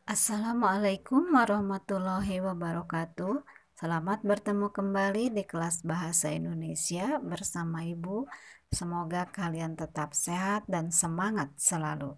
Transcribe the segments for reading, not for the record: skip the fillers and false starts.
Assalamualaikum warahmatullahi wabarakatuh. Selamat bertemu kembali di kelas Bahasa Indonesia bersama Ibu. Semoga kalian tetap sehat dan semangat selalu.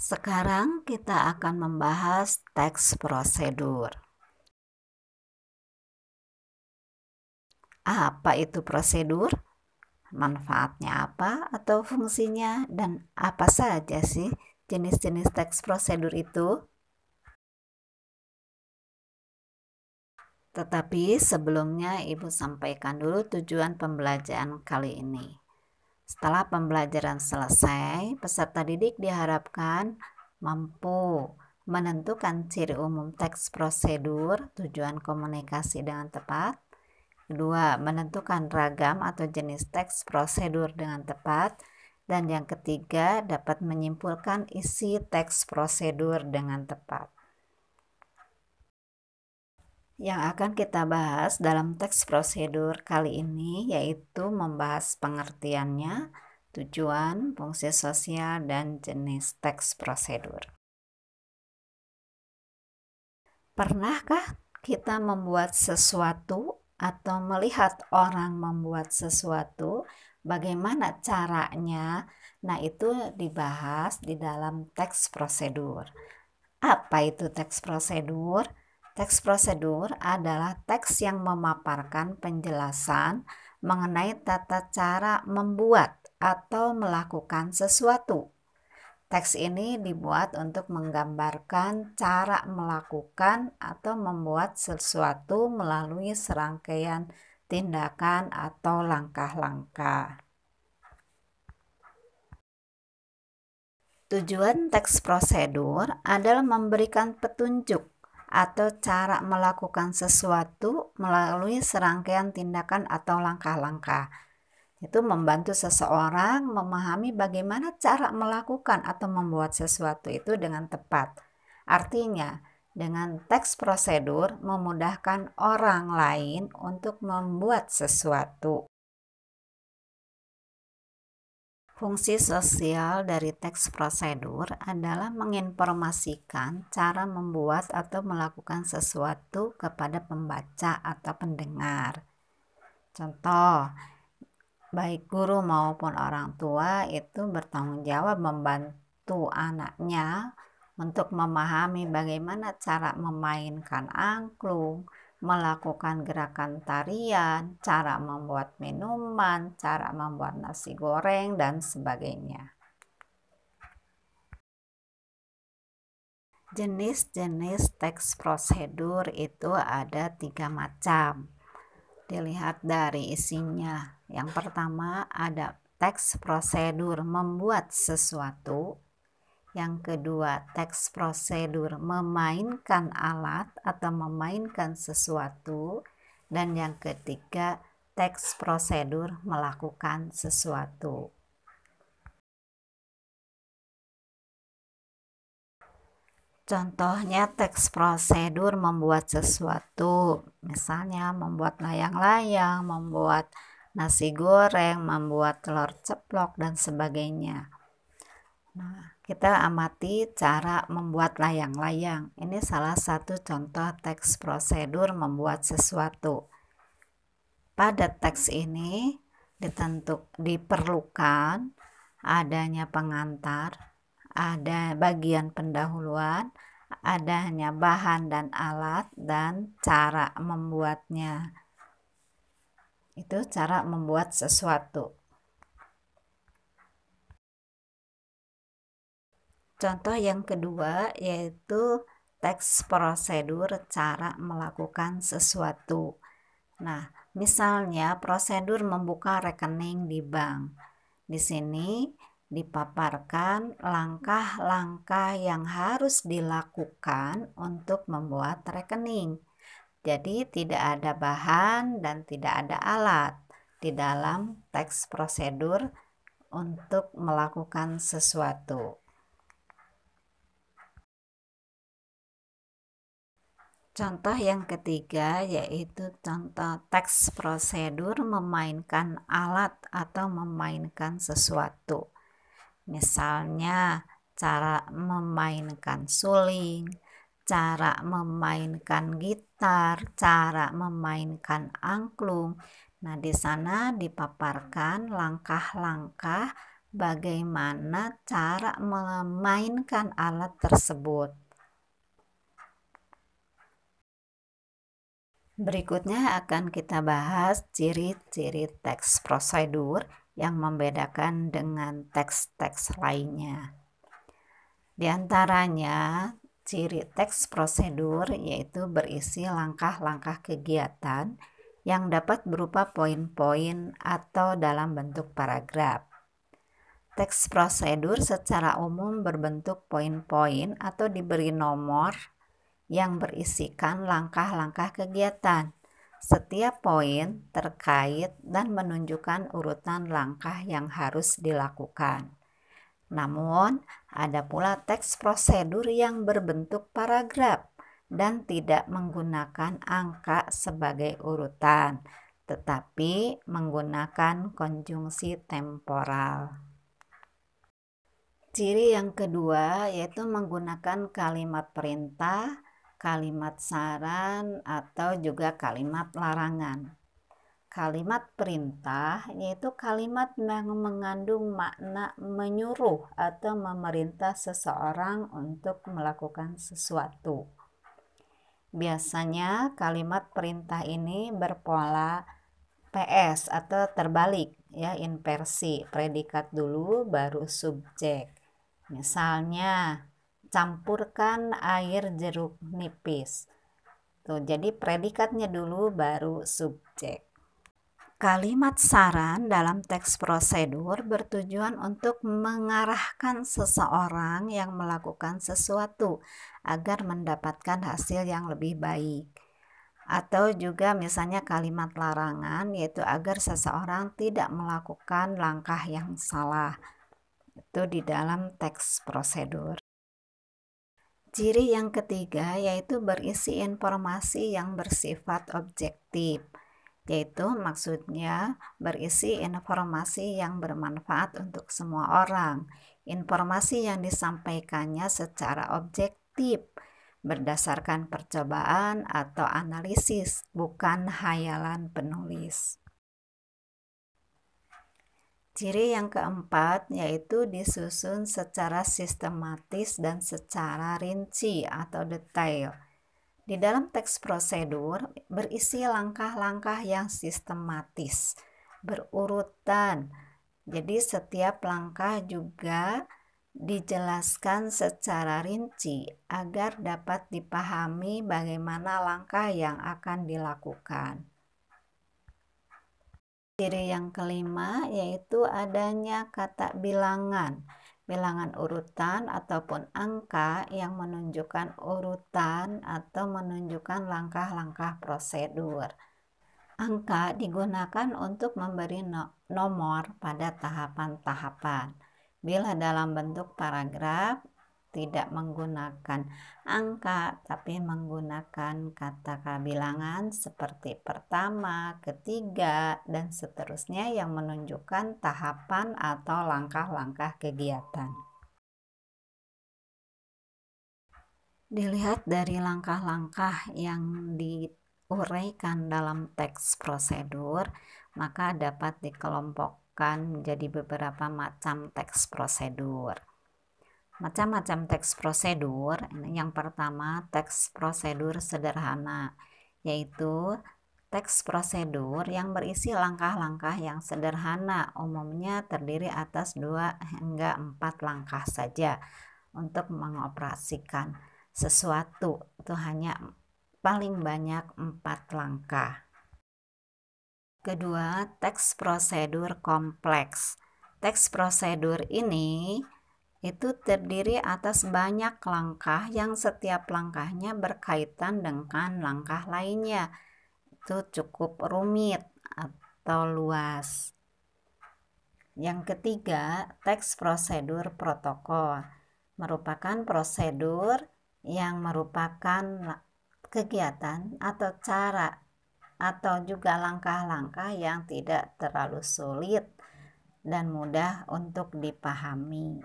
Sekarang kita akan membahas teks prosedur. Apa itu prosedur? Manfaatnya apa atau fungsinya, dan apa saja sih jenis-jenis teks prosedur itu? Tetapi sebelumnya Ibu sampaikan dulu tujuan pembelajaran kali ini. Setelah pembelajaran selesai, peserta didik diharapkan mampu menentukan ciri umum teks prosedur, tujuan komunikasi dengan tepat. Kedua, menentukan ragam atau jenis teks prosedur dengan tepat. Dan yang ketiga, dapat menyimpulkan isi teks prosedur dengan tepat. Yang akan kita bahas dalam teks prosedur kali ini yaitu membahas pengertiannya, tujuan, fungsi sosial, dan jenis teks prosedur. Pernahkah kita membuat sesuatu atau melihat orang membuat sesuatu? Bagaimana caranya? Nah, itu dibahas di dalam teks prosedur. Apa itu teks prosedur? Teks prosedur adalah teks yang memaparkan penjelasan mengenai tata cara membuat atau melakukan sesuatu. Teks ini dibuat untuk menggambarkan cara melakukan atau membuat sesuatu melalui serangkaian tindakan atau langkah-langkah. Tujuan teks prosedur adalah memberikan petunjuk atau cara melakukan sesuatu melalui serangkaian tindakan atau langkah-langkah. Itu membantu seseorang memahami bagaimana cara melakukan atau membuat sesuatu itu dengan tepat. Artinya, dengan teks prosedur memudahkan orang lain untuk membuat sesuatu. Fungsi sosial dari teks prosedur adalah menginformasikan cara membuat atau melakukan sesuatu kepada pembaca atau pendengar. Contoh, baik guru maupun orang tua itu bertanggung jawab membantu anaknya untuk memahami bagaimana cara memainkan angklung, melakukan gerakan tarian, cara membuat minuman, cara membuat nasi goreng, dan sebagainya. Jenis-jenis teks prosedur itu ada 3 macam. Dilihat dari isinya. Yang pertama ada teks prosedur membuat sesuatu. Yang kedua, teks prosedur memainkan alat atau memainkan sesuatu. Dan yang ketiga, teks prosedur melakukan sesuatu. Contohnya teks prosedur membuat sesuatu, misalnya membuat layang-layang, membuat nasi goreng, membuat telur ceplok, dan sebagainya. Nah, kita amati cara membuat layang-layang. Ini salah satu contoh teks prosedur membuat sesuatu. Pada teks ini diperlukan adanya pengantar, ada bagian pendahuluan, adanya bahan dan alat, dan cara membuatnya. Itu cara membuat sesuatu. Contoh yang kedua yaitu teks prosedur cara melakukan sesuatu. Nah, misalnya prosedur membuka rekening di bank. Di sini dipaparkan langkah-langkah yang harus dilakukan untuk membuat rekening. Jadi tidak ada bahan dan tidak ada alat di dalam teks prosedur untuk melakukan sesuatu. Contoh yang ketiga yaitu contoh teks prosedur memainkan alat atau memainkan sesuatu. Misalnya cara memainkan suling, cara memainkan gitar, cara memainkan angklung. Nah, di sana dipaparkan langkah-langkah bagaimana cara memainkan alat tersebut. Berikutnya akan kita bahas ciri-ciri teks prosedur yang membedakan dengan teks-teks lainnya. Di antaranya, ciri teks prosedur yaitu berisi langkah-langkah kegiatan yang dapat berupa poin-poin atau dalam bentuk paragraf. Teks prosedur secara umum berbentuk poin-poin atau diberi nomor yang berisikan langkah-langkah kegiatan. Setiap poin terkait dan menunjukkan urutan langkah yang harus dilakukan. Namun, ada pula teks prosedur yang berbentuk paragraf dan tidak menggunakan angka sebagai urutan, tetapi menggunakan konjungsi temporal. Ciri yang kedua yaitu menggunakan kalimat perintah, kalimat saran, atau juga kalimat larangan. Kalimat perintah yaitu kalimat yang mengandung makna menyuruh atau memerintah seseorang untuk melakukan sesuatu. Biasanya kalimat perintah ini berpola PS atau terbalik, ya, inversi, predikat dulu baru subjek. Misalnya, campurkan air jeruk nipis. Tuh, jadi predikatnya dulu baru subjek. Kalimat saran dalam teks prosedur bertujuan untuk mengarahkan seseorang yang melakukan sesuatu agar mendapatkan hasil yang lebih baik. Atau juga misalnya kalimat larangan yaitu agar seseorang tidak melakukan langkah yang salah. Itu di dalam teks prosedur. Ciri yang ketiga yaitu berisi informasi yang bersifat objektif, yaitu maksudnya berisi informasi yang bermanfaat untuk semua orang. Informasi yang disampaikannya secara objektif, berdasarkan percobaan atau analisis, bukan hayalan penulis. Ciri yang keempat yaitu disusun secara sistematis dan secara rinci atau detail. Di dalam teks prosedur berisi langkah-langkah yang sistematis, berurutan. Jadi setiap langkah juga dijelaskan secara rinci agar dapat dipahami bagaimana langkah yang akan dilakukan. Ciri yang kelima yaitu adanya kata bilangan, bilangan urutan ataupun angka yang menunjukkan urutan atau menunjukkan langkah-langkah prosedur. Angka digunakan untuk memberi nomor pada tahapan-tahapan. Bila dalam bentuk paragraf, tidak menggunakan angka, tapi menggunakan kata bilangan seperti pertama, ketiga, dan seterusnya yang menunjukkan tahapan atau langkah-langkah kegiatan. Dilihat dari langkah-langkah yang diuraikan dalam teks prosedur, maka dapat dikelompokkan menjadi beberapa macam teks prosedur. Macam-macam teks prosedur, yang pertama teks prosedur sederhana, yaitu teks prosedur yang berisi langkah-langkah yang sederhana, umumnya terdiri atas 2 hingga 4 langkah saja. Untuk mengoperasikan sesuatu itu hanya paling banyak 4 langkah. Kedua, teks prosedur kompleks. Teks prosedur ini itu terdiri atas banyak langkah yang setiap langkahnya berkaitan dengan langkah lainnya. Itu cukup rumit atau luas. Yang ketiga, teks prosedur protokol merupakan prosedur yang merupakan kegiatan atau cara atau juga langkah-langkah yang tidak terlalu sulit dan mudah untuk dipahami.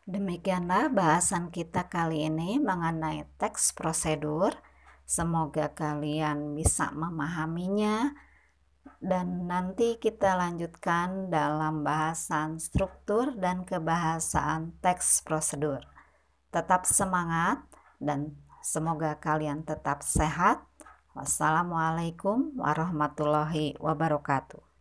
Demikianlah bahasan kita kali ini mengenai teks prosedur. Semoga kalian bisa memahaminya, dan nanti kita lanjutkan dalam bahasan struktur dan kebahasaan teks prosedur. Tetap semangat dan semoga kalian tetap sehat. Wassalamualaikum warahmatullahi wabarakatuh.